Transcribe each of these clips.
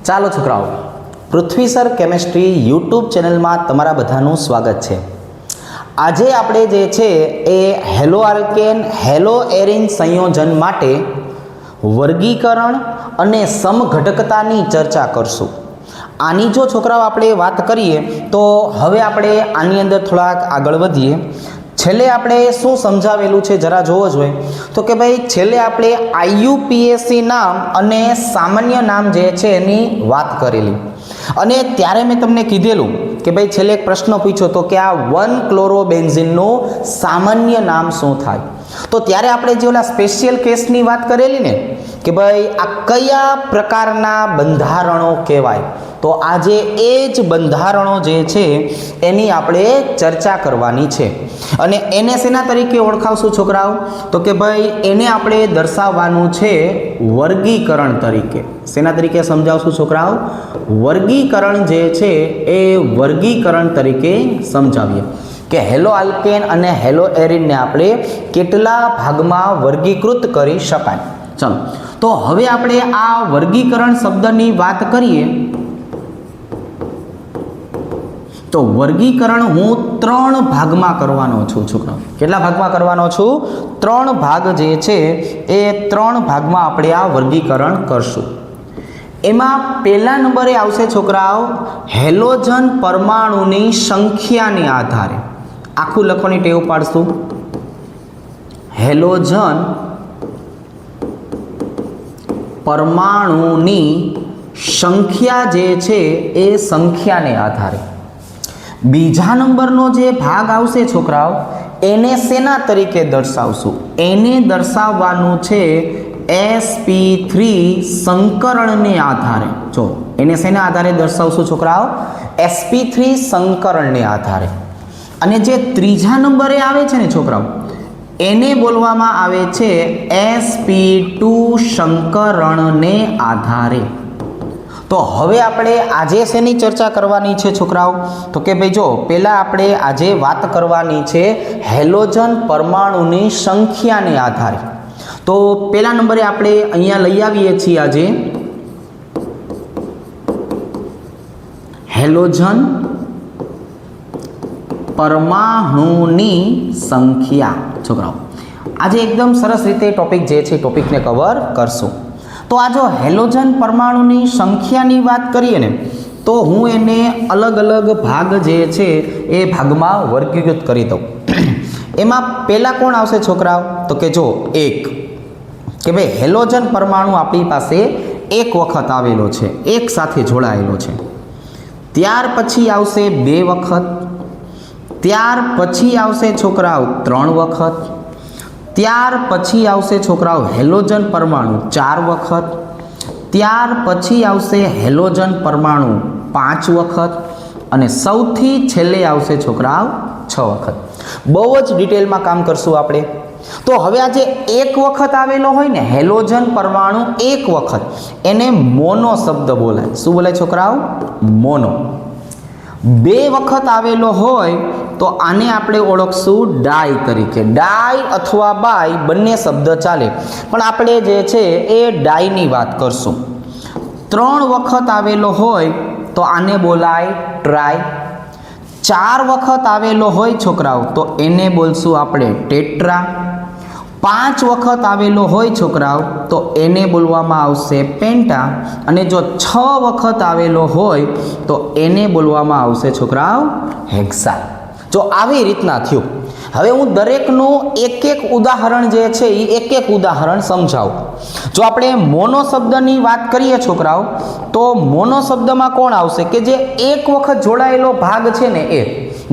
ચાલો છોકરાઓ, પૃથ્વી sir chemistry YouTube ચેનલમાં તમારા બધાનું સ્વાગત છે। આજે આપણે જે છે એ હેલો આલ્કેન હેલો એરિન સંયોજન માટે વર્ગીકરણ અને સમઘટકતાની ચર્ચા કરશું। આની જો છોકરાઓ આપણે વાત કરીએ તો હવે આપણે આની અંદર થોડાક આગળ વધીએ। છેલ્લે આપણે શું સમજાવેલું છે જરા જોવો જોઈએ તો કે ભાઈ છેલ્લે આપણે આઈયુપીએસસી નામ અને સામાન્ય નામ જે છે એની વાત કરેલી અને ત્યારે મેં તમને કીધેલું કે ભાઈ છેલ્લે એક પ્રશ્ન પૂછ્યો તો કે આ 1 ક્લોરોબેન્ઝીનનું સામાન્ય નામ શું થાય। તો ત્યારે આપણે જે ઓલા સ્પેશિયલ કેસની વાત કરેલી ને કે ભાઈ આ કયા પ્રકારના બંધારણો કહેવાય, તો આજે એ જ બંધારણો જે છે એની આપણે ચર્ચા કરવાની છે। અને એને શેના તરીકે ઓળખાવશું છોકરાઓ, તો કે ભાઈ એને આપણે દર્શાવવાનું છે વર્ગીકરણ તરીકે। શેના તરીકે સમજાવશું છોકરાઓ? વર્ગીકરણ જે છે એ વર્ગીકરણ તરીકે સમજાવીએ કે હેલો આલ્કેન અને હેલો એરિનને આપણે કેટલા ભાગમાં વર્ગીકૃત કરી શકાય। ચલો, તો હવે આપણે આ વર્ગીકરણ શબ્દની વાત કરીએ તો વર્ગીકરણ હું 3 ભાગમાં કરવાનો છું છોકરાઓ। કેટલા ભાગમાં કરવાનો છું? 3 ભાગ જે છે એ 3 ભાગમાં આપણે આ વર્ગીકરણ કરશું। એમાં પહેલા નંબરે આવશે છોકરાઓ હેલોજન પરમાણુની સંખ્યાને આધારે। આખું લખવાની ટેવ પાડશું। હેલોજન પરમાણુની સંખ્યા જે છે એ સંખ્યાને આધારે। બીજા નંબરનો જે ભાગ આવશે છોકરાઓ એને શેના તરીકે દર્શાવશું? એને દર્શાવવાનું છે sp3 સંકરણને આધારે। જો એને શેના આધારે દર્શાવશું છોકરાઓ? sp3 સંકરણને આધારે। અને જે ત્રીજા નંબરે આવે છે ને છોકરાઓ એને બોલવામાં આવે છે sp2 સંકરણને આધારે। તો હવે આપણે આજે શેની ચર્ચા કરવાની છે છોકરાઓ? તો કે ભાઈ જો પહેલાં આપણે આજે વાત કરવાની છે હેલોજન પરમાણુની સંખ્યાને આધારે। તો પહેલા નંબરે આપણે અહીંયા લઈ આવીએ છીએ આજે હેલોજન પરમાણુની સંખ્યા। છોકરાઓ આજે એકદમ સરસ રીતે ટોપિક જે છે ટોપિકને કવર કરશું। તો આ જો હેલોજન પરમાણુની સંખ્યાની વાત કરીએ ને તો હું એને અલગ અલગ ભાગ જે છે એ ભાગમાં વર્ગીકૃત કરી દઉં। એમાં પહેલાં કોણ આવશે છોકરાઓ? તો કે જો એક કે ભાઈ હેલોજન પરમાણુ આપણી પાસે એક વખત આવેલો છે, એક સાથે જોડાયેલો છે। ત્યાર પછી આવશે 2 વખત, ત્યાર પછી આવશે છોકરાઓ 3 વખત, ત્યાર પછી આવશે છોકરાઓ હેલોજન પરમાણુ 4 વખત, ત્યાર પછી આવશે હેલોજન પરમાણુ 5 વખત અને સૌથી છેલ્લે આવશે છોકરાઓ 6 વખત। બહુ જ ડિટેલમાં કામ કરશું આપણે। તો હવે આ જે એક વખત આવેલો હોય ને હેલોજન પરમાણુ એક વખત, એને મોનો શબ્દ બોલાય। શું બોલાય છોકરાઓ? મોનો। 2 વખત આવેલો હોય તો આને આપણે ઓળખશું ડાય તરીકે। ડાય અથવા બાય બંને શબ્દ ચાલે, પણ આપણે જે છે એ ડાયની વાત કરશું। 3 વખત આવેલો હોય તો આને બોલાય ટ્રાય। 4 વખત આવેલો હોય છોકરાઓ તો એને બોલશું આપણે ટેટ્રા। 5 વખત આવેલો હોય છોકરાઓ તો એને બોલવામાં આવશે પેન્ટા। અને જો 6 વખત આવેલો હોય તો એને બોલવામાં આવશે છોકરાઓ હેક્સા। જો આવી રીતના થયું। હવે હું દરેકનું એક એક ઉદાહરણ જે છે એ એક એક ઉદાહરણ સમજાવું। જો આપણે મોનો શબ્દની વાત કરીએ છોકરાઓ તો મોનો શબ્દમાં કોણ આવશે કે જે એક વખત જોડાયેલો ભાગ છે ને એ,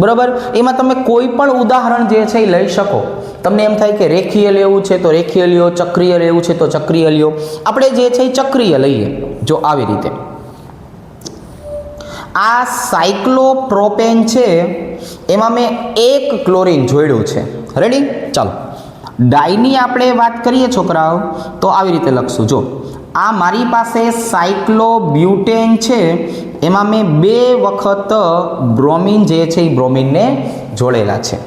બરાબર? એમાં તમે કોઈ પણ ઉદાહરણ જે છે એ લઈ શકો। તમને એમ થાય કે રેખીય લેવું છે તો રેખીય લ્યો, ચક્રીય લેવું છે તો ચક્રીય લ્યો। આપણે જે છે એ ચક્રીય લઈએ। જો આવી રીતે આ સાયક્લોપ્રોપેન છે એમાં મેં 1 ક્લોરીન જોડ્યું છે। રેડી? ચાલો, ડાયની આપણે વાત કરીએ છોકરાઓ તો આવી રીતે લખશું। જો આ મારી પાસે સાયક્લોબ્યુટેન છે એમાં મેં 2 વખત બ્રોમિન જે છે એ બ્રોમિનને જોડેલા છે।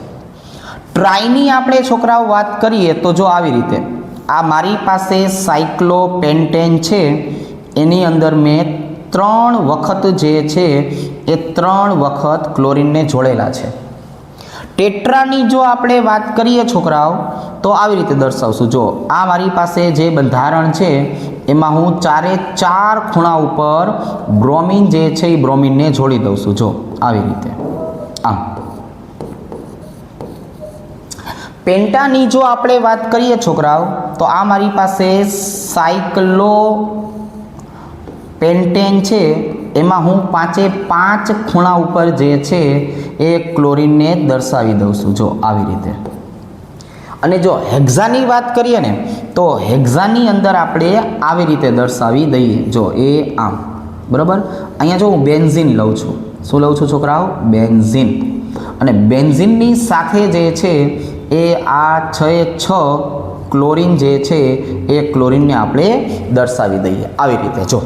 ટ્રાયની આપણે છોકરાઓ વાત કરીએ તો જો આવી રીતે આ મારી પાસે સાયક્લોપેન્ટેન છે એની અંદર મેં 3 વખત જે છે એ 3 વખત ક્લોરીનને જોડેલા છે. ટેટ્રાની જો આપણે વાત કરીએ છોકરાઓ તો આવી રીતે દર્શાવશું. જો આ મારી પાસે જે બંધારણ છે એમાં હું 4 ખૂણા ઉપર બ્રોમિન જે છે એ બ્રોમિનને જોડી દઉં છું. જો આવી રીતે આમ. પેન્ટાની જો આપણે વાત કરીએ છોકરાઓ તો આ મારી પાસે સાયક્લો પેન્ટેન છે, એમાં હું 5 ખૂણા ઉપર જે છે એ ક્લોરીનને દર્શાવી દઉં છું. જો આવી રીતે. અને જો હેક્ઝાની વાત કરીએ ને તો હેક્ઝાની અંદર આપણે આવી રીતે દર્શાવી દઈએ. જો એ આમ બરાબર. અહીંયા જો હું બેન્ઝીન લઉં છું. શું લઉં છું છોકરાઓ? બેન્ઝીન. અને બેન્ઝીનની સાથે જે છે એ આ 6 ક્લોરીન જે છે એ ક્લોરીનને આપણે દર્શાવી દઈએ આવી રીતે. જો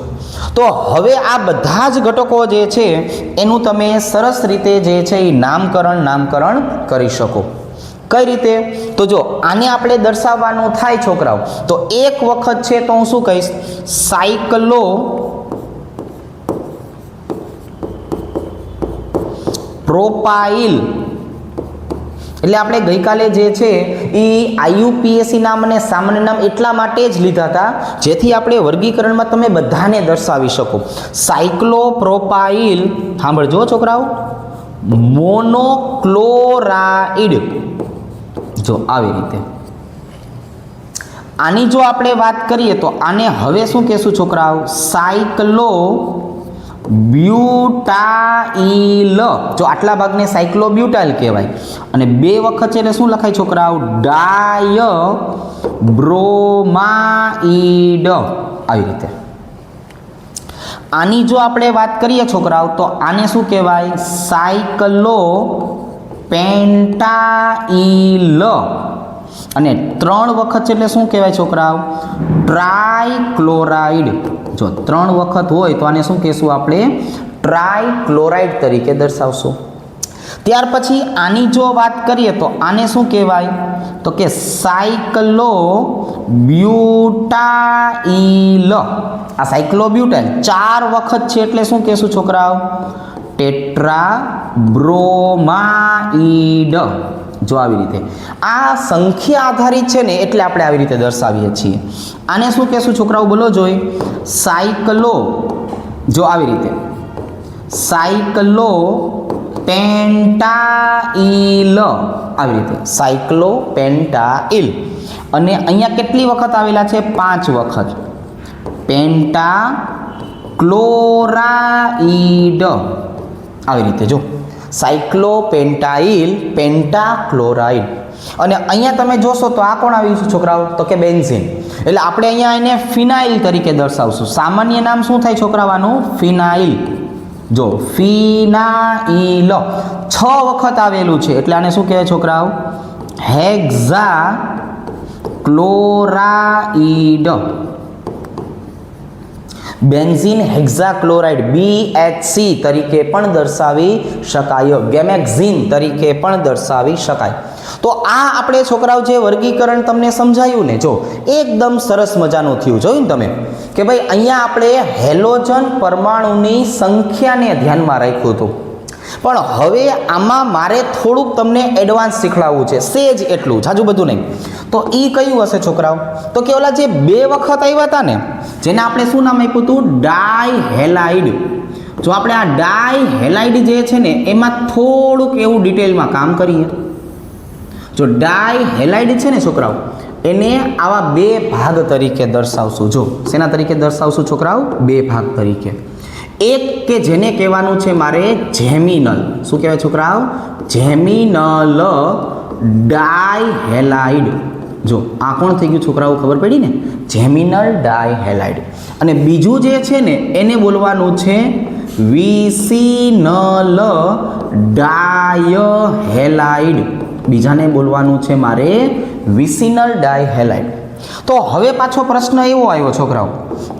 તો હવે આ બધા જ ઘટકો જે છે એનું તમે સરસ રીતે જે છે એ નામકરણ કરી શકો. કઈ રીતે? તો જો આને આપણે દર્શાવવાનું થાય છોકરાઓ તો એક વખત છે તો હું શું કહીશ? સાયક્લો પ્રોપાઇલ. એટલે આપણે ગઈકાલે જે છે એ IUPAC નામ અને સામાન્ય નામ એટલા માટે જ લીધા હતા જેથી આપણે વર્ગીકરણમાં તમે બધાને દર્શાવી શકો. સાયક્લોપ્રોપાઇલ સાંભળજો છોકરાઓ, મોનોક્લોરાઇડ. જો આવી રીતે. આની જો આપણે વાત કરીએ તો આને હવે શું કહેશું છોકરાઓ? સાયક્લો બ્યુટાઇલ. જો આટલા ભાગને સાયક્લોબ્યુટાઇલ કહેવાય. અને 2 વખત છે એટલે શું લખાય છોકરાઓ? ડાય બ્રોમાઇડ. આવી રીતે. આની જો આપણે વાત કરીએ છોકરાઓ તો આને શું કહેવાય? સાયક્લો પેન્ટાઇલ. અને 3 વખત છે એટલે શું કહેવાય છોકરાઓ? ટ્રાયક્લોરાઇડ. જો 3 વખત હોય તો આને શું કહેશું આપણે? ટ્રાયક્લોરાઇડ તરીકે દર્શાવશું. ત્યાર પછી આની જો વાત કરીએ તો આને શું કહેવાય? તો કે સાયક્લો બ્યુટાઇલ. આ સાયક્લોબ્યુટાઇલ 4 વખત છે એટલે શું કહેશું છોકરાઓ? Tetra bromide. જો આવી રીતે. આ સંખ્યા આધારિત છે ને એટલે આપણે આવી રીતે દર્શાવીએ છીએ. આને શું કહેશું છોકરાઓ? બોલો જોઈ. સાયક્લો. જો આવી રીતે. સાયક્લો પેન્ટાઇલ. આવી રીતે. સાયક્લો પેન્ટાઇલ. અને અહીંયા કેટલી વખત આવેલા છે? 5 વખત. પેન્ટાક્લોરાઇડ. આવી રીતે. જો સાયક્લોપેન્ટાઇલ, પેન્ટાક્લોરાઇડ. અને અહીંયા તમે જોશો તો આ કોણ આવ્યું છે છોકરાઓ? તો કે બેન્ઝીન. એટલે આપણે અહીંયા એને ફિનાઇલ તરીકે દર્શાવશું. સામાન્ય નામ શું થાય છોકરાવાનું? ફિનાઇલ. જો ફિનાઇલ 6 વખત આવેલું છે એટલે આને શું કહેવાય છોકરાઓ? Hexa chloride. બેન્ઝીન હેક્ઝાક્લોરાઇડ BHC તરીકે પણ દર્શાવી શકાય. ગેમેક્ઝીન તરીકે પણ દર્શાવી શકાય. તો આ આપણે છોકરાઓ જે વર્ગીકરણ તમને સમજાયું ને, જો એકદમ સરસ મજાનું થયું. જોયું ને તમે કે ભાઈ અહીંયા આપણે હેલોજન પરમાણુની સંખ્યાને ધ્યાનમાં રાખ્યું હતું. પણ હવે આમાં મારે થોડુંક તમને એડવાન્સ શીખવાડવું છે, સેજ એટલું, જાજુ બધું નહીં. તો એ કયું હશે છોકરાઓ? તો કે ઓલા જે 2 વખત આવ્યા હતા ને, જેને આપણે શું નામ આપ્યું હતું? ડાયહેલાઇડ. જો આપણે આ ડાયહેલાઇડ જે છે ને એમાં થોડુંક એવું ડિટેલમાં કામ કરીએ. જો ડાયહેલાઇડ છે ને છોકરાઓ, એને આવા 2 ભાગ તરીકે દર્શાવશું. જો શેના તરીકે દર્શાવશું છોકરાઓ? 2 ભાગ તરીકે. એક કે જેને કહેવાનું છે મારે જેમિનલ. શું કહેવાય છોકરાઓ? Geminal dihalide. જો આ કોણ થઈ ગયું છોકરાઓ? ખબર પડી ને? Geminal dihalide. અને બીજું જે છે ને એને બોલવાનું છે વિસિનલ ડાયહેલાઇડ. બીજાને બોલવાનું છે મારે વિસિનલ ડાયહેલાઇડ. તો હવે પાછો પ્રશ્ન એવો આવ્યો છોકરાઓ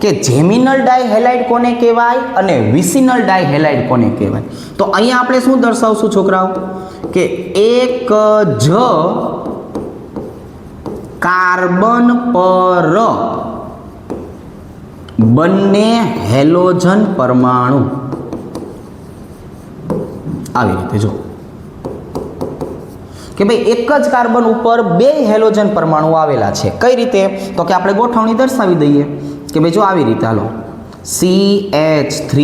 કે જેમિનલ ડાયહેલાઇડ કોને કહેવાય અને વિસિનલ ડાયહેલાઇડ કોને કહેવાય? તો અહીંયા આપણે શું દર્શાવશું છોકરાઓ? કે એક જ કાર્બન પર બંને હેલોજન પરમાણુ, આવી રીતે જો કે ભાઈ એક જ કાર્બન ઉપર બે હેલોજન પરમાણુ આવેલા છે. કઈ રીતે? તો કે આપણે ગોઠવણી દર્શાવી દઈએ કે ભાઈ જો આવી રીતે, હાલો CH3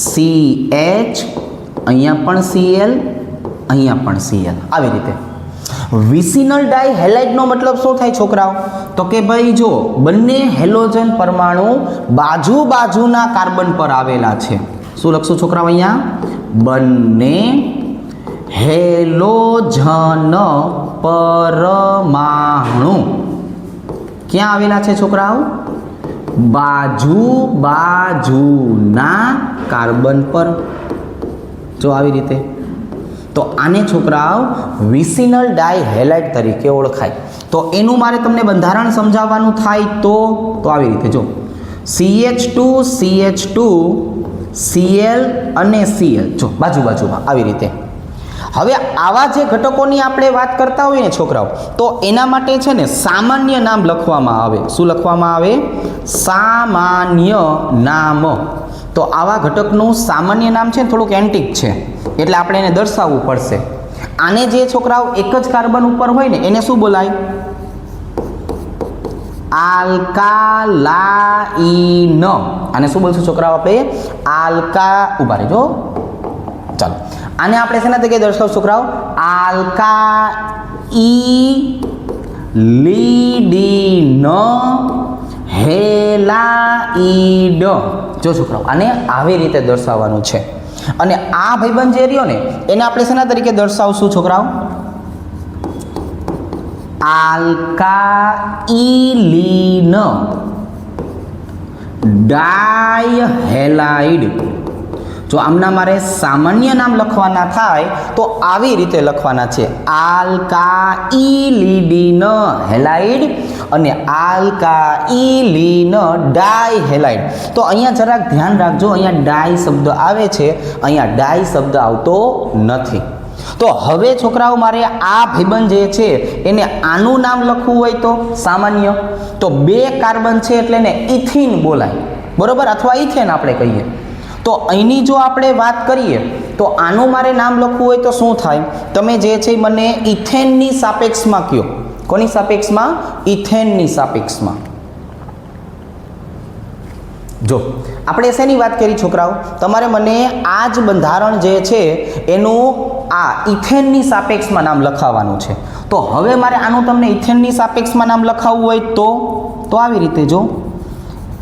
CH, અહીંયા પણ Cl, અહીંયા પણ Cl, આવી રીતે. વિસિનલ ડાય હેલાઇડનો મતલબ શું થાય છોકરાઓ? તો કે ભાઈ જો બંને હેલોજન પરમાણુ બાજુ બાજુના કાર્બન પર આવેલા છે. શું લખશું છોકરાઓ અહીંયા? બંને હેલોજન પરમાણુ ક્યાં આવેલા છે છોકરાઓ? બાજુ બાજુના કાર્બન પર, જો આવી રીતે. તો આને છોકરાઓ વિસિનલ ડાય હેલાઇડ તરીકે ઓળખાય. તો એનું મારે તમને બંધારણ સમજાવવાનું થાય તો આવી રીતે જો CH2 CH2 Cl અને Cl, જો બાજુ બાજુમાં આવી રીતે. હવે આવા જે ઘટકોની આપણે વાત કરતા હોઈએ ને છોકરાઓ, તો એના માટે છે ને સામાન્ય નામ લખવામાં આવે. શું લખવામાં આવે? સામાન્ય નામ. તો આવા ઘટકનું સામાન્ય નામ છે ને થોડુંક એન્ટિક છે, એટલે આપણે એને દર્શાવવું પડશે. આને જે છોકરાઓ એક જ કાર્બન ઉપર હોય ને એને શું બોલાય? આલ્કાલાઇન. આને શું બોલશું છોકરાઓ આપણે? ઉભા રહેજો, ચાલો આને આપણે શેના તરીકે દર્શાવશું છોકરાઓ? આલ્કાઇલિન હેલાઇડ. જો છોકરાઓ આને આવી રીતે દર્શાવવાનું છે. અને આ ભાઈબંધ જે રહ્યો ને એને આપણે શેના તરીકે દર્શાવશું છોકરાઓ? આલ્કાઇલિન ડાયહેલાઇડ. જો આમના મારે સામાન્ય નામ લખવાના થાય તો આવી રીતે લખવાના છે, આલ્કાઇલિન હેલાઇડ અને આલ્કાઇલિન ડાયહેલાઇડ. તો અહીંયા જરાક ધ્યાન રાખજો, અહીંયા ડાય શબ્દ આવે છે, અહીંયા ડાય શબ્દ આવતો નથી. તો હવે છોકરાઓ મારે આ ભાઈબંધ જે છે એને આનું નામ લખવું હોય તો સામાન્ય, તો બે કાર્બન છે એટલે એને ઇથિન બોલાય, બરોબર, અથવા ઇથેન આપણે કહીએ. તો અહીંની જો આપણે વાત કરીએ તો આનું મારે નામ લખવું હોય તો શું થાય? તમે જે છે મને ઇથેનની સાપેક્ષમાં કહો. કોની સાપેક્ષમાં? ઇથેનની સાપેક્ષમાં. જો આપણે શેની વાત કરી છોકરાઓ? તમારે મને આ જ બંધારણ જે છે એનું આ ઇથેનની સાપેક્ષમાં નામ લખાવવાનું છે. તો હવે મારે આનું તમને ઇથેનની સાપેક્ષમાં નામ લખાવવું હોય તો આવી રીતે જો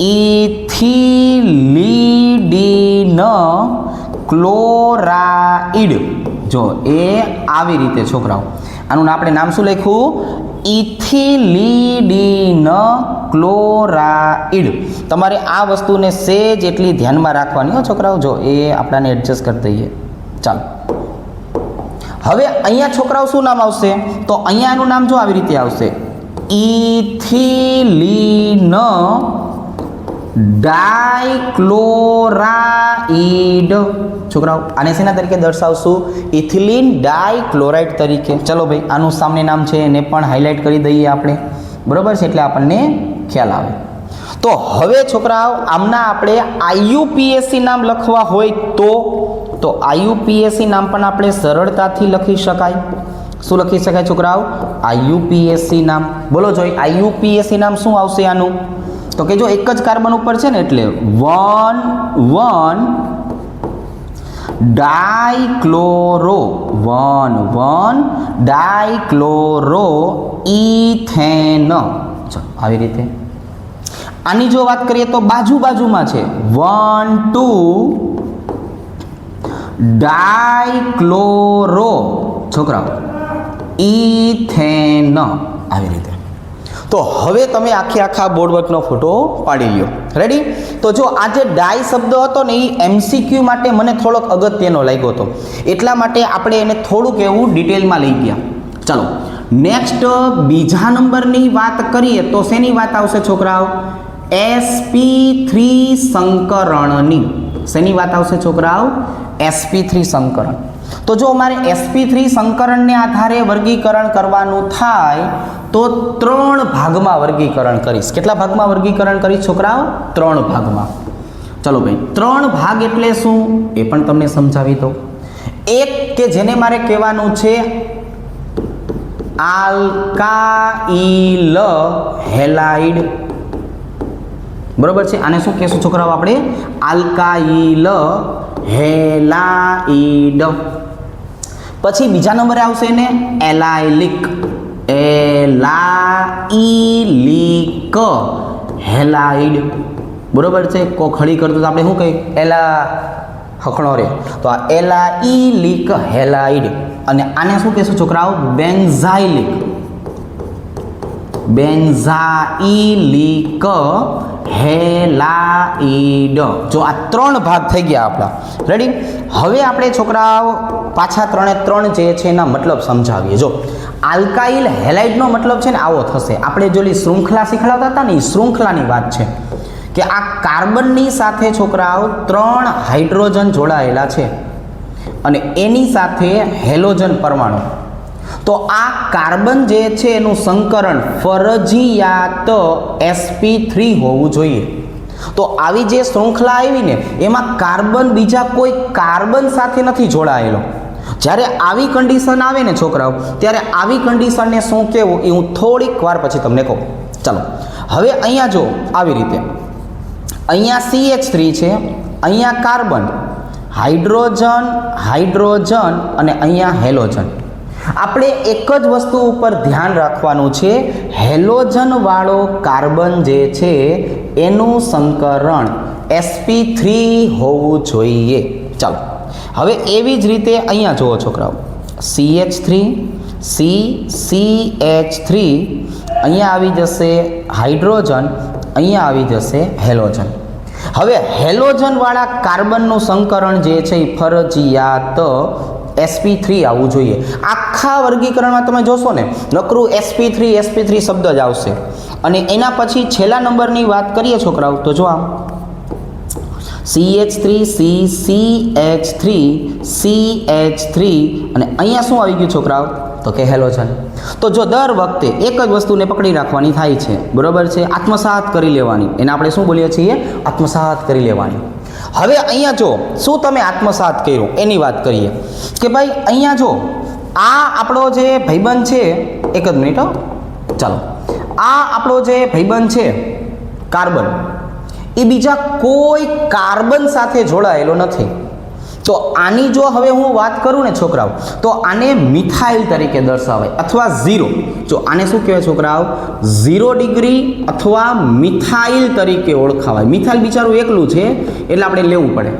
ઇથિલિડીન ક્લોરાઇડ. જો એ આવી રીતે છોકરાઓ આનું આપણે નામ શું લખ્યું? Ethylidene chloride. તમારે આ વસ્તુને સેજ એટલી ધ્યાનમાં રાખવાની હો છોકરાઓ. જો એ આપણાને એડજસ્ટ કરી દઈએ. ચાલો હવે અહીંયા છોકરાઓ શું નામ આવશે? તો અહીંયા આનું નામ જો આવી રીતે આવશે, ઇથિલિન ડાયક્લોરાઇડ. છોકરાઓ આને શેના તરીકે દર્શાવશું? ઇથિલિન ડાયક્લોરાઇડ તરીકે. ચલો ભાઈ આનું સામે નામ છે એને પણ હાઇલાઇટ કરી દઈએ આપણે, બરોબર છે, એટલે આપણને ખ્યાલ આવે. તો હવે છોકરાઓ આમના આપણે આઈયુપીએસસી નામ લખવા હોય તો આઈયુપીએસસી નામ પણ આપણે સરળતાથી લખી શકાય. શું લખી શકાય છોકરાઓ? આઈયુપીએસસી નામ. બોલો જોઈ આઈયુપીએસસી નામ શું આવશે આનું? તો કે જો એક જ કાર્બન ઉપર છે ને એટલે 1 ડાયક્લોરો ઇથેન. આવી રીતે. આની જો વાત કરીએ તો બાજુમાં છે 1 2 ડાયક્લોરો છોકરાઓ ઇથેન. આવી રીતે. તો હવે તમે આખા બોર્ડવર્કનો ફોટો પાડી લ્યો. રેડી? તો જો આ જે ડાય શબ્દ હતો ને એ એમસીક્યુ માટે મને થોડોક અગત્યનો લાગ્યો હતો, એટલા માટે આપણે એને થોડુંક એવું ડિટેલમાં લઈ ગયા. ચાલો નેક્સ્ટ બીજા નંબરની વાત કરીએ તો શેની વાત આવશે છોકરાઓ? sp3 સંકરણની. શેની વાત આવશે છોકરાઓ? sp3 સંકરણ. તો જો મારે sp3 સંકરણને આધારે વર્ગીકરણ કરવાનું થાય તો 3 ભાગમાં વર્ગીકરણ કરીશ. કેટલા ભાગમાં વર્ગીકરણ કરીશ છોકરાઓ? 3 ભાગમાં. ચલો ભાઈ, 3 ભાગ એટલે શું એ પણ તમને સમજાવી દઉં. એક કે જેને મારે કહેવાનું છે આલ્કાઇલ હેલાઇડ, બરોબર છે. આને શું કહેશું છોકરાઓ આપણે? Alkyl halide. પછી બીજા નંબરે આવશે ને એલાઇલિક, એલાઇલિક હેલાઇડ, બરોબર છે. કો ખડી કરતું તો આપણે શું કહીએ? એલા હખણો રે, તો આ એલાઇલિક હેલાઇડ. અને આને શું કહેશું છોકરાઓ? Benzylic, benzylic halide. જો આ 3 ભાગ થઈ ગયા આપણા. રેડી? હવે આપણે છોકરાઓ પાછા 3 જે છે એના મતલબ સમજાવીએ. જો આલ્કાઇલ હેલાઇડનો મતલબ છે ને આવો થશે. આપણે જો શૃંખલા શીખવાડતા હતા ને એ શૃંખલાની વાત છે કે આ કાર્બનની સાથે છોકરાઓ 3 હાઇડ્રોજન જોડાયેલા છે અને એની સાથે હેલોજન પરમાણુ. તો આ કાર્બન જે છે એનું સંકરણ ફરજિયાત sp3 હોવું જોઈએ. તો આવી જે શૃંખલા આવી ને એમાં કાર્બન બીજા કોઈ કાર્બન સાથે નથી જોડાયેલો. જ્યારે આવી કન્ડિશન આવે ને છોકરાઓ, ત્યારે આવી કન્ડિશનને શું કહેવું એ હું થોડીક વાર પછી તમને કહું. ચાલો હવે અહીંયા જો આવી રીતે અહીંયા CH3 છે, અહીંયા કાર્બન, હાઇડ્રોજન, હાઇડ્રોજન અને અહીંયા હેલોજન. આપણે એક જ વસ્તુ ઉપર ધ્યાન રાખવાનું છે, હેલોજન વાળો કાર્બન જે છે એનું સંકરણ sp3 હોવું જોઈએ. ચાલો હવે એવી જ રીતે અહીંયા જુઓ છોકરાઓ, CH3 CH3 અહીંયા આવી જશે હાઇડ્રોજન, અહીંયા આવી જશે હેલોજન. હવે હેલોજન વાળા કાર્બનનું સંકરણ જે છે એ ફરજિયાત sp3 આવવું જોઈએ. આખા વર્ગીકરણમાં તમે જોશો ને નકરું sp3 શબ્દ જ આવશે. અને એના પછી છેલ્લા નંબરની વાત કરીએ છોકરાઓ તો જો આમ CH3 CH3 CH3 અને અહીંયા શું આવી ગયું છોકરાઓ? તો કે હેલોજન. તો જો દર વખતે એક જ વસ્તુને પકડી રાખવાની થાય છે, બરોબર છે, આત્મસાત કરી લેવાની. એને આપણે શું બોલીએ છીએ? આત્મસાત કરી લેવાની. હવે અહીંયા જો શું તમે આત્મસાત કર્યું એની વાત કરીએ કે ભાઈ અહીંયા જો આ આપણો જે ભાઈબંધ છે, એક જ મિનિટ, ચાલો, આ આપણો જે ભાઈબંધ છે કાર્બન, એ બીજા કોઈ કાર્બન સાથે જોડાયેલો નથી. તો આની જો હવે હું વાત કરું ને છોકરાઓ, તો આને મિથાઇલ તરીકે દર્શાવાય અથવા 0. જો આને શું કહેવાય છોકરાઓ? 0 ડિગ્રી અથવા મિથાઇલ તરીકે ઓળખાવાય. મિથાઇલ બિચારું એકલું છે એટલે આપણે લેવું પડે.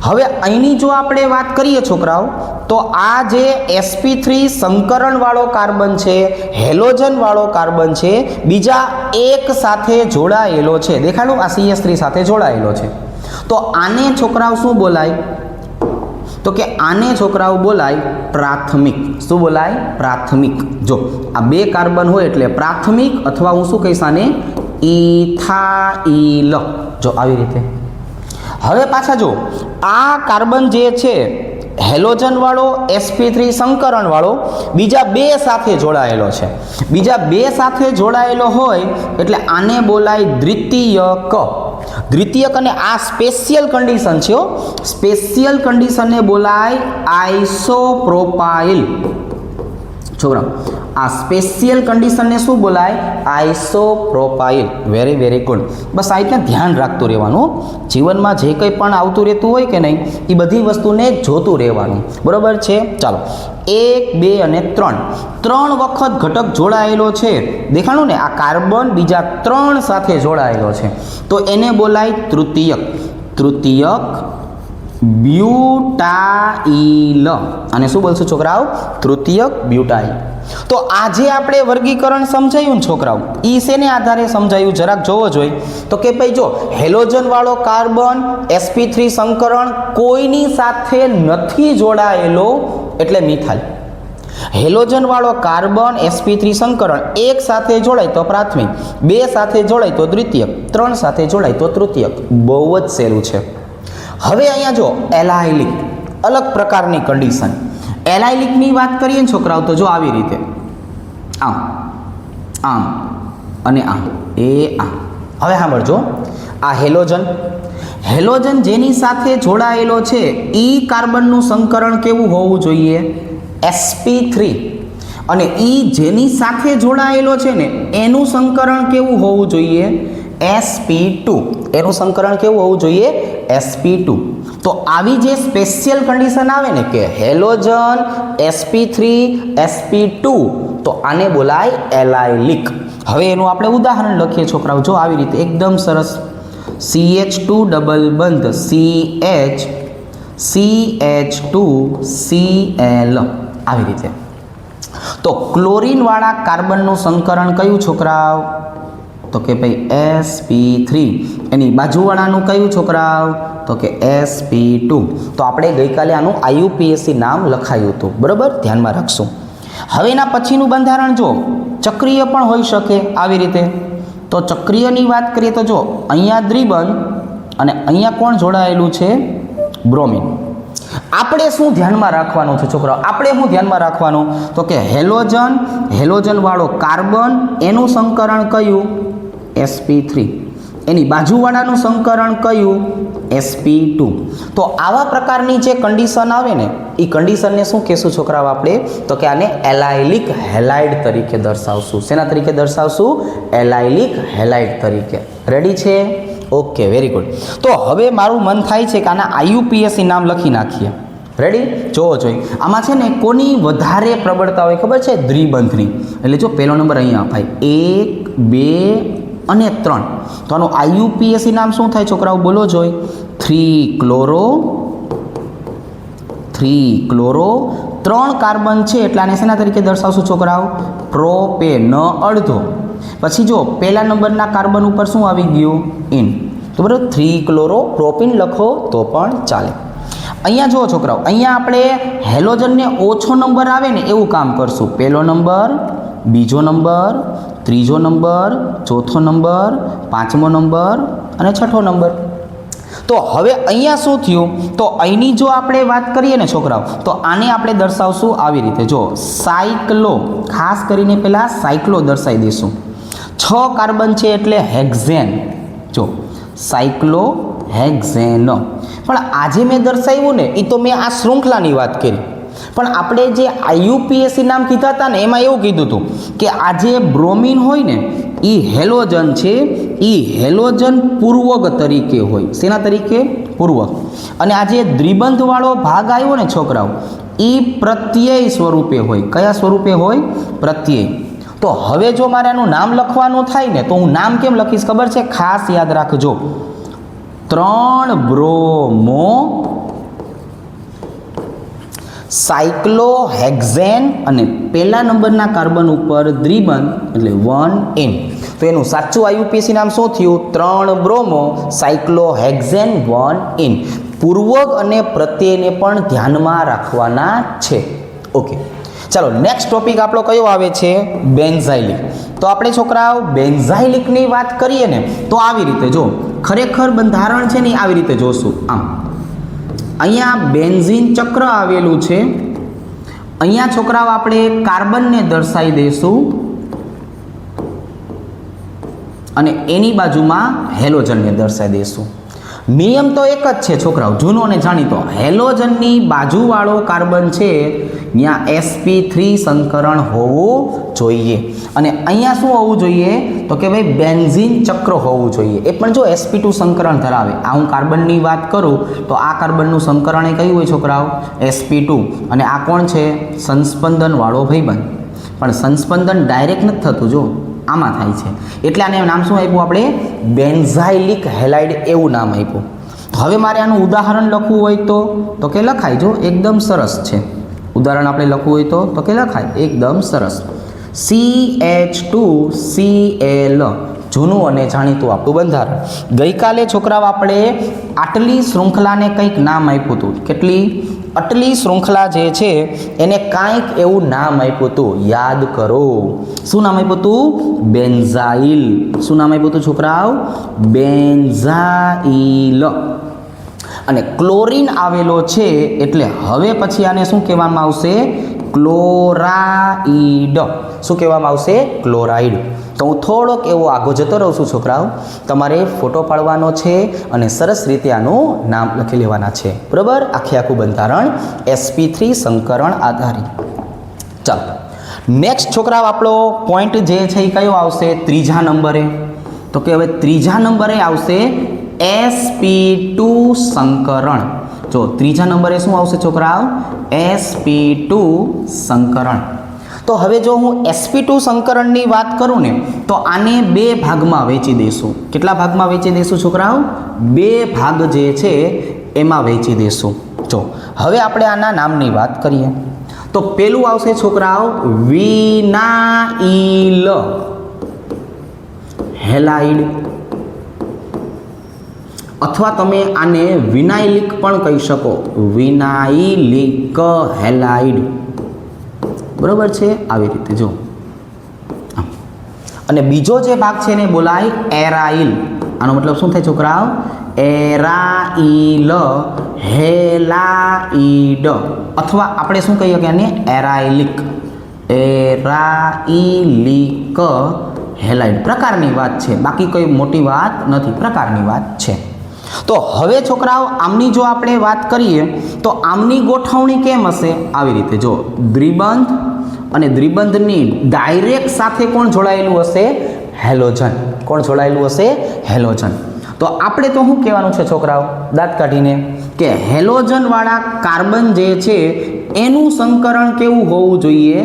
હવે અહીંની જો આપણે વાત કરીએ છોકરાઓ, તો આ જે sp3 સંકરણ વાળો કાર્બન છે, હેલોજન વાળો કાર્બન છે, બીજા એક સાથે જોડાયેલો છે. દેખાડું, આ CH3 સાથે જોડાયેલો છે. તો આને છોકરાઓ શું બોલાય? તો કે આને છોકરાઓ બોલાય પ્રાથમિક. શું બોલાય? પ્રાથમિક. જો આ 2 કાર્બન હોય એટલે પ્રાથમિક, અથવા હું શું કહીશ આને? ઇથાઇલ. જો આવી રીતે. હવે પાછા જો આ કાર્બન જે છે હેલોજન વાળો, sp3 સંકરણ વાળો, બીજા 2 સાથે જોડાયેલો છે. બીજા 2 સાથે જોડાયેલો હોય એટલે આને બોલાય દ્વિતીયક. દ્વિતીયક. અને આ સ્પેશિયલ કન્ડિશન છે. સ્પેશિયલ કન્ડિશનને બોલાય આઇસોપ્રોપાઇલ. છોકરા આ સ્પેશિયલ કન્ડિશનને શું બોલાય? આઇસોપ્રોપાઇલ. Very very good. બસ આ રીતે ધ્યાન રાખતું રહેવાનું. જીવનમાં જે કંઈ પણ આવતું રહેતું હોય કે નહીં એ બધી વસ્તુને જોતું રહેવાનું, બરોબર છે. ચાલો 1 2 અને 3 વખત ઘટક જોડાયેલો છે. દેખાણું ને, આ કાર્બન બીજા 3 સાથે જોડાયેલો છે તો એને બોલાય તૃતીયક. તૃતીયક બ્યુટાઇલ. અને શું બોલશું છોકરાઓ? તૃતીયક બ્યુટાઇલ. તો આજે આપણે વર્ગીકરણ સમજાયું ને છોકરાઓ, એ શેને આધારે સમજાયું જરાક જોવો જોઈએ. તો કે ભાઈ જો હેલોજન વાળો કાર્બન sp3 સંકરણ કોઈની સાથે નથી જોડાયેલો એટલે મિથાઇલ. હેલોજન વાળો કાર્બન sp3 સંકરણ એક સાથે જોડાય તો પ્રાથમિક, 2 સાથે જોડાય તો દ્વિતીયક, 3 સાથે જોડાય તો તૃતીયક. બહુ જ સહેલું છે. હવે અહીંયા જો એલાઇલિક. અલગ પ્રકારની કન્ડિશન. એલાઇલિકની વાત કરીએ ને છોકરાઓ તો જો આવી રીતે આમ આમ અને આમ એ આમ. હવે સાંભળજો, આ હેલોજન જેની સાથે જોડાયેલો છે એ કાર્બનનું સંકરણ કેવું હોવું જોઈએ? sp3. અને એ જેની સાથે જોડાયેલો છે ને એનું સંકરણ કેવું હોવું જોઈએ? sp2. એનું સંકરણ કેવું હોવું જોઈએ? sp2. તો આવી જે સ્પેશિયલ કન્ડિશન આવે ને કે હેલોજન sp3 sp2, તો આને બોલાય એલાઇલિક. હવે એનું આપણે ઉદાહરણ લખીએ છોકરાઓ, જો આવી રીતે એકદમ સરસ. CH2 ડબલ બંધ CH2Cl આવી રીતે. તો ક્લોરીન વાળા કાર્બનનું સંકરણ કયું છોકરાઓ? તો કે ભાઈ sp3. એની બાજુવાળાનું કયું છોકરાઓ? તો કે sp2. તો આપણે ગઈકાલે આનું IUPAC નામ લખાયું હતું, બરાબર? ધ્યાનમાં રાખશું. હવે એના પછીનું બંધારણ જો ચક્રીય પણ હોઈ શકે આવી રીતે. તો ચક્રીયની વાત કરીએ તો જો અહીંયા દ્વિબંધ અને અહીંયા કોણ જોડાયેલું છે? બ્રોમિન. આપણે શું ધ્યાનમાં રાખવાનું છે છોકરાઓ? આપણે શું ધ્યાનમાં રાખવાનું? તો કે હેલોજન વાળો કાર્બન એનું સંકરણ કયું? sp3. એની બાજુવાળાનું સંકરણ કયું? sp2. તો આવા પ્રકારની જે કન્ડિશન આવે ને એ કન્ડિશનને શું કહેશું છોકરાઓ આપણે? તો કે આને એલાઇલિક હેલાઇડ તરીકે દર્શાવશું. શેના તરીકે દર્શાવશું? એલાઇલિક હેલાઇડ તરીકે. રેડી છે? Okay, very good. તો હવે મારું મન થાય છે કે આના IUPAC નામ લખી નાખીએ. રેડી? જોવો જોઈએ આમાં છે ને કોની વધારે પ્રબળતા હોય ખબર છે? દ્વિબંધની. એટલે જો પહેલો નંબર અહીંયા અપાય 1 2 અને 3. તો આનું IUPAC નામ શું થાય છોકરાઓ? બોલો જોઈ. 3 ક્લોરો 3 કાર્બન છે એટલે આને શેના તરીકે દર્શાવશું છોકરાઓ? પ્રોપેન અડધો. પછી જો પહેલા નંબરના કાર્બન ઉપર શું આવી ગયું? ઇન. તો બરાબર 3 ક્લોરો પ્રોપીન લખો તો પણ ચાલે. અહીંયા જુઓ છોકરાઓ, અહીંયા આપણે હેલોજનને ઓછો નંબર આવે ને એવું કામ કરશું. પહેલો નંબર, બીજો નંબર, ત્રીજો નંબર, ચોથો નંબર, પાંચમો નંબર અને છઠ્ઠો નંબર. તો હવે અહીંયા શું થયું? તો અહીંની જો આપણે વાત કરીએ ને છોકરાઓ, તો આને આપણે દર્શાવશું આવી રીતે. જો સાયક્લો, ખાસ કરીને પહેલાં સાયક્લો દર્શાવી દઈશું. 6 કાર્બન છે એટલે હેક્ઝેન. જો સાયક્લો હેક્ઝેન. પણ આજે મેં દર્શાવ્યું ને એ તો મેં આ શૃંખલાની વાત કરી. પણ આપણે જે IUPAC નામ કીધા હતા ને એમાં એવું કીધું હતું કે આ જે બ્રોમિન હોય ને એ હેલોજન છે, એ હેલોજન પૂર્વક તરીકે હોય. શેના તરીકે? પૂર્વક. અને આ જે દ્વિબંધવાળો ભાગ આવ્યો ને છોકરાઓ, એ પ્રત્યય સ્વરૂપે હોય. કયા સ્વરૂપે હોય? પ્રત્યય. તો હવે જો મારે આનું નામ લખવાનું થાય ને તો હું નામ કેમ લખીશ ખબર છે? ખાસ યાદ રાખજો. 3 બ્રોમો સાયક્લોહેક્ઝેન અને પહેલા નંબરના કાર્બન ઉપર દ્વિબંધ એટલે 1N. તો એનું સાચું IUPAC નામ શું થયું? 3 બ્રોમો સાયક્લોહેક્ઝેન 1N. પૂર્વક અને પ્રત્યયને પણ ધ્યાનમાં રાખવાના છે. ઓકે, ચાલો નેક્સ્ટ ટોપિક આપણો કયો આવે છે? બેન્ઝાઇલિક. તો આપણે છોકરાઓ બેન્ઝાઇલિકની વાત કરીએ ને તો આવી રીતે જો ખરેખર બંધારણ છે ને આવી રીતે જોશું. આમ અહીંયા બેન્ઝીન ચક્ર આવેલું છે. અહીંયા છોકરાઓ આપણે કાર્બનને દર્શાવી દઈશું અને એની બાજુમાં હેલોજનને દર્શાવી દઈશું. નિયમ તો એક જ છે છોકરાઓ, જૂનો અને જાણીતો. હેલોજનની બાજુવાળો કાર્બન છે ત્યાં sp3 સંકરણ હોવું જોઈએ. અને અહીંયા શું હોવું જોઈએ? તો કે ભાઈ બેન્ઝીન ચક્ર હોવું જોઈએ. એ પણ જો sp2 સંકરણ ધરાવે. આ હું કાર્બનની વાત કરું તો આ કાર્બનનું સંકરણ એ કયું હોય છોકરાઓ? sp2. અને આ કોણ છે? સંસ્પંદનવાળો ભાઈબંધ. પણ સંસ્પંદન ડાયરેક્ટ નથી થતું, જો આમાં થાય છે. એટલે આને નામ શું આપ્યું આપણે? બેન્ઝાઇલિક હેલાઇડ એવું નામ આપ્યું. હવે મારે આનું ઉદાહરણ લખવું હોય તો કે લખાય. જો એકદમ સરસ છે. ઉદાહરણ આપણે લખવું હોય તો કે લખાય એકદમ સરસ. CH2Cl જૂનું અને જાણીતું આપણું બંધારણ. ગઈકાલે છોકરાઓ આપણે આટલી શૃંખલાને કંઈક નામ આપ્યું હતું. કેટલી? આટલી શૃંખલા જે છે એને કાંઈક એવું નામ આપ્યું હતું, યાદ કરો. શું નામ આપ્યું હતું? બેન્ઝાઇલ. શું નામ આપ્યું હતું છોકરાઓ? બેન્ઝાઇલ. અને ક્લોરીન આવેલો છે એટલે હવે પછી આને શું કહેવામાં આવશે? ક્લોરાઇડ. શું કહેવામાં આવશે? ક્લોરાઇડ. તો હું થોડોક એવો આગો જતો રહું છું છોકરાઓ, તમારે ફોટો પાડવાનો છે અને સરસ રીતે આનું નામ લખી લેવાના છે, બરાબર? આખું બંધારણ sp3 સંકરણ આધારિત. ચાલો નેક્સ્ટ છોકરાઓ આપણો પોઈન્ટ જે છે એ કયો આવશે? ત્રીજા નંબરે. તો કે હવે ત્રીજા નંબરે આવશે sp2 સંકરણ. જો ત્રીજા નંબરે શું આવશે છોકરાઓ? sp2 સંકરણ. તો હવે જો હું sp2 સંકરણની વાત કરું ને તો આને બે ભાગમાં વહેંચી દઈશું. કેટલા ભાગમાં વહેંચી દઈશું છોકરાઓ? બે ભાગ જે છે એમાં વહેંચી દઈશું. જો હવે આપણે આના નામની વાત કરીએ તો પેલું આવશે છોકરાઓ વિનાઇલ હેલાઇડ, અથવા તમે આને વિનાઇલિક પણ કહી શકો, વિનાઇલિક હેલાઇડ. બરોબર છે? આવી રીતે જો. અને બીજો જે ભાગ છે એને બોલાય એરાઇલ. આનો મતલબ શું થાય છોકરાઓ? એરાઇલ હેલાઇડ, અથવા આપણે શું કહીએ કે આને એરાઇલિક, એરાઇલિક હેલાઇડ. પ્રકારની વાત છે, બાકી કોઈ મોટી વાત નથી, પ્રકારની વાત છે. તો હવે છોકરાઓ આમની જો આપણે વાત કરીએ તો આમની ગોઠવણી કેમ હશે? આવી રીતે જો, દ્વિબંધ અને દ્વિબંધની ડાયરેક્ટ સાથે કોણ જોડાયેલું હશે? હેલોજન. કોણ જોડાયેલું હશે? હેલોજન. તો આપણે તો શું કહેવાનું છે છોકરાઓ દાંત કાઢીને કે હેલોજનવાળા કાર્બન જે છે એનું સંકરણ કેવું હોવું જોઈએ?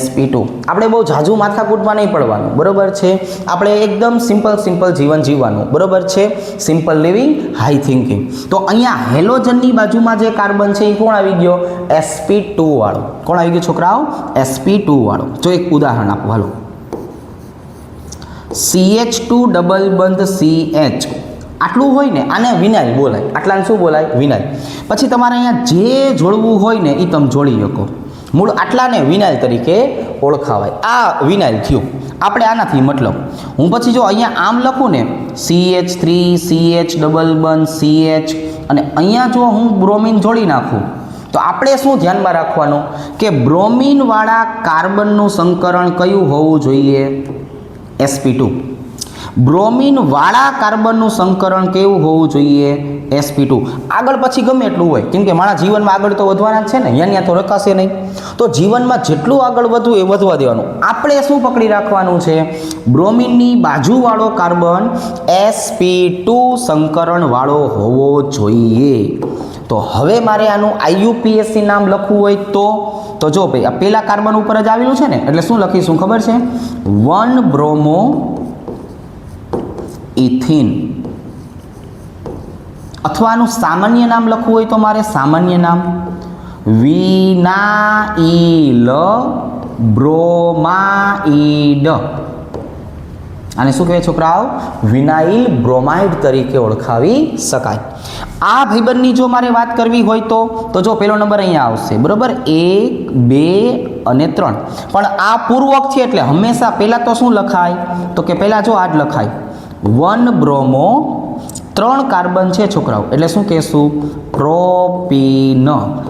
sp2. આપણે બહુ ઝાઝુ માથાકૂટમાં નહીં પડવાનું, બરોબર છે? આપણે એકદમ સિમ્પલ જીવન જીવવાનું, બરોબર છે? Simple living, high thinking. તો અહીંયા હેલોજનની બાજુમાં જે કાર્બન છે એ કોણ આવી ગયો? sp2 વાળો. કોણ આવી ગયો છોકરાઓ? sp2 વાળો. જો એક ઉદાહરણ આપો હાલો. CH2 ડબલ બંધ CH આટલું હોય ને આને વિનાઇલ બોલાય. આટલાને શું બોલાય? વિનાઇલ. પછી તમારે અહીંયા જે જોડવું હોય ને એ તમે જોડી શકો. મૂળ આટલાને વિનાઇલ તરીકે ઓળખાવાય. આ વિનાઇલ થયું. આપણે આનાથી મતલબ હું પછી જો અહીંયા આમ લખું ને CH3 CH ડબલ બંધ CH અને અહીંયા જો હું બ્રોમિન જોડી નાખું તો આપણે શું ધ્યાનમાં રાખવાનું કે બ્રોમિનવાળા કાર્બનનું સંકરણ કયું હોવું જોઈએ? sp2. બ્રોમિનવાળા કાર્બનનું સંકરણ કેવું હોવું જોઈએ? sp2. આગળ પછી ગમે એટલું હોય, કેમ કે મારા જીવનમાં આગળ તો વધવાના જ છે ને, અહીંયા તો રખાશે નહીં. તો જીવનમાં જેટલું આગળ વધવું એ વધવા દેવાનું. આપણે શું પકડી રાખવાનું છે? બ્રોમિનની બાજુવાળો કાર્બન sp2 સંકરણવાળો હોવો જોઈએ. તો હવે મારે આનું IUPAC નામ લખવું હોય તો જો ભાઈ આ પેલા કાર્બન ઉપર જ આવેલું છે ને, એટલે શું લખીશું ખબર છે? 1 બ્રોમો ઇથિન. અથવા આનું સામાન્ય નામ લખવું હોય તો મારે સામાન્ય નામ વિનાઇલ બ્રોમાઇડ. આને શું કહેવાય છોકરાઓ? વિનાઇલ બ્રોમાઇડ તરીકે ઓળખાવી શકાય. આ ભાઈબંધની જો મારે વાત કરવી હોય તો જો પેલો નંબર અહીંયા આવશે, બરોબર? 1 2 અને 3. પણ આ પૂર્વક છે એટલે હંમેશા પહેલાં તો શું લખાય? તો કે પહેલાં જો આ જ લખાય 1 બ્રોમો, 3 કાર્બન છે છોકરાઓ, એટલે શું કહેશું? પ્રોપીન.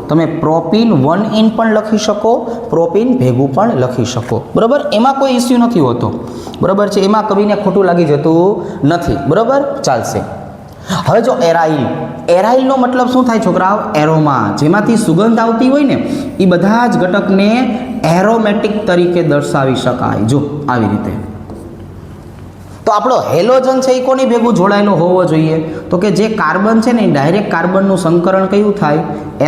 તમે પ્રોપીન 1 ઇન પણ લખી શકો, પ્રોપીન ભેગું પણ લખી શકો, બરાબર? એમાં કોઈ ઇસ્યુ નથી હોતો, બરાબર છે? એમાં કવિને ખોટું લાગી જતું નથી, બરાબર? ચાલશે. હવે જો એરાઇલ, એરાઇલનો મતલબ શું થાય છોકરાઓ? એરોમા. જેમાંથી સુગંધ આવતી હોય ને એ બધા જ ઘટકને એરોમેટિક તરીકે દર્શાવી શકાય. જો આવી રીતે. તો આપણો હેલોજન છે એ કોની ભેગું જોડાયેલો હોવો જોઈએ? તો કે જે કાર્બન છે ને એ ડાયરેક્ટ કાર્બનનું સંકરણ કયું થાય?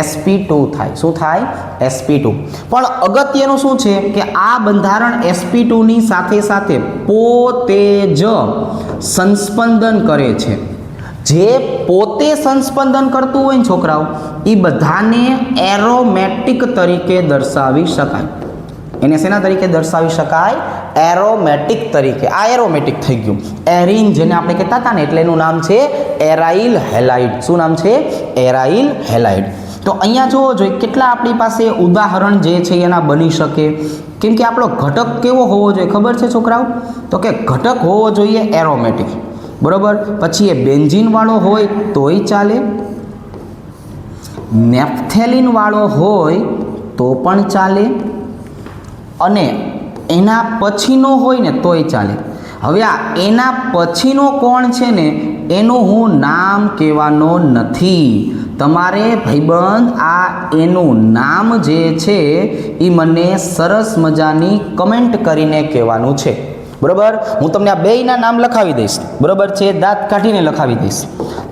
sp2 થાય. શું થાય? sp2. પણ અગત્યનું શું છે કે આ બંધારણ sp2 ની સાથે સાથે પોતે જ સંસ્પંદન કરે છે. જે પોતે સંસ્પંદન કરતું હોય ને છોકરાઓ એ બધાને એરોમેટિક તરીકે દર્શાવી શકાય. એને શેના તરીકે દર્શાવી શકાય? એરોમેટિક તરીકે. આ એરોમેટિક થઈ ગયું. એરિન જેને આપણે કહેતા હતા ને, એટલે એનું નામ છે એરાઇલ હેલાઇડ. શું નામ છે? Aryl halide. તો અહીંયા જોવો જોઈએ કેટલા આપણી પાસે ઉદાહરણ જે છે એના બની શકે. કેમ કે આપણો ઘટક કેવો હોવો જોઈએ ખબર છે છોકરાઓ? તો કે ઘટક હોવો જોઈએ એરોમેટિક, બરોબર? પછી એ બેન્ઝીન વાળો હોય તોય ચાલે, નેપ્થેલિન વાળો હોય તો પણ ચાલે અને એના પછીનો હોય ને તોય ચાલે. હવે આ એના પછીનો કોણ છે ને એનું હું નામ કહેવાનો નથી. તમારે ભાઈબંધ આ એનું નામ જે છે એ મને સરસ મજાની કમેન્ટ કરીને કહેવાનું છે. બરાબર, હું તમને આ બેયના નામ લખાવી દઈશ. બરાબર છે, દાંત કાઢીને લખાવી દઈશ.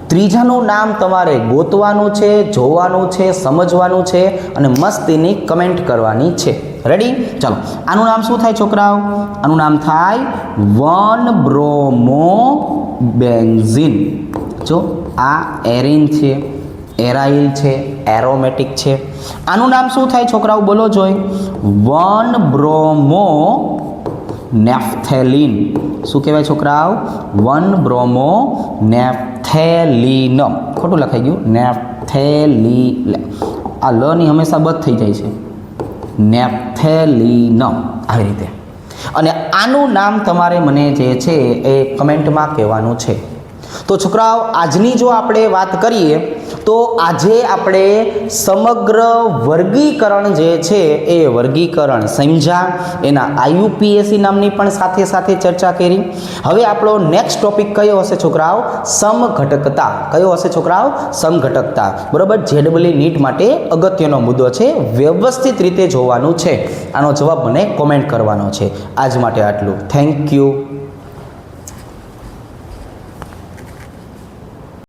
ત્રીજાનું નામ તમારે ગોતવાનું છે, જોવાનું છે, સમજવાનું છે અને મસ્તીની કમેન્ટ કરવાની છે. રેડી? ચાલો, આનું નામ શું થાય છોકરાઓ? આનું નામ થાય 1-બ્રોમોબેન્ઝીન. જો આ એરિન છે, એરાઇલ છે, એરોમેટિક છે. આનું નામ શું થાય છોકરાઓ? બોલો જોઈ. 1-બ્રોમોનેપ્થેલિન. શું કહેવાય છોકરાઓ? 1-બ્રોમોનેપ્થેલિન. ખોટું લખાઈ ગયું, નેપ્થેલિન. આ લ ની હંમેશા બદ થઈ જાય છે. નેપ્થેલિન, આવી રીતે. અને આનું નામ તમારે મને જે છે એ કમેન્ટમાં કહેવાનું છે. તો છોકરાઓ, આજની જો આપણે વાત કરીએ તો આજે આપણે સમગ્ર વર્ગીકરણ જે છે એ વર્ગીકરણ સમજ્યા. એના આઈયુપીએસસી નામની પણ સાથે સાથે ચર્ચા કરી. હવે આપણો નેક્સ્ટ ટોપિક કયો હશે છોકરાઓ? સમઘટકતા. કયો હશે છોકરાઓ? સમઘટકતા. બરાબર, જેડબલઈ નીટ માટે અગત્યનો મુદ્દો છે, વ્યવસ્થિત રીતે જોવાનું છે. આનો જવાબ મને કોમેન્ટ કરવાનો છે. આજ માટે આટલું. Thank you.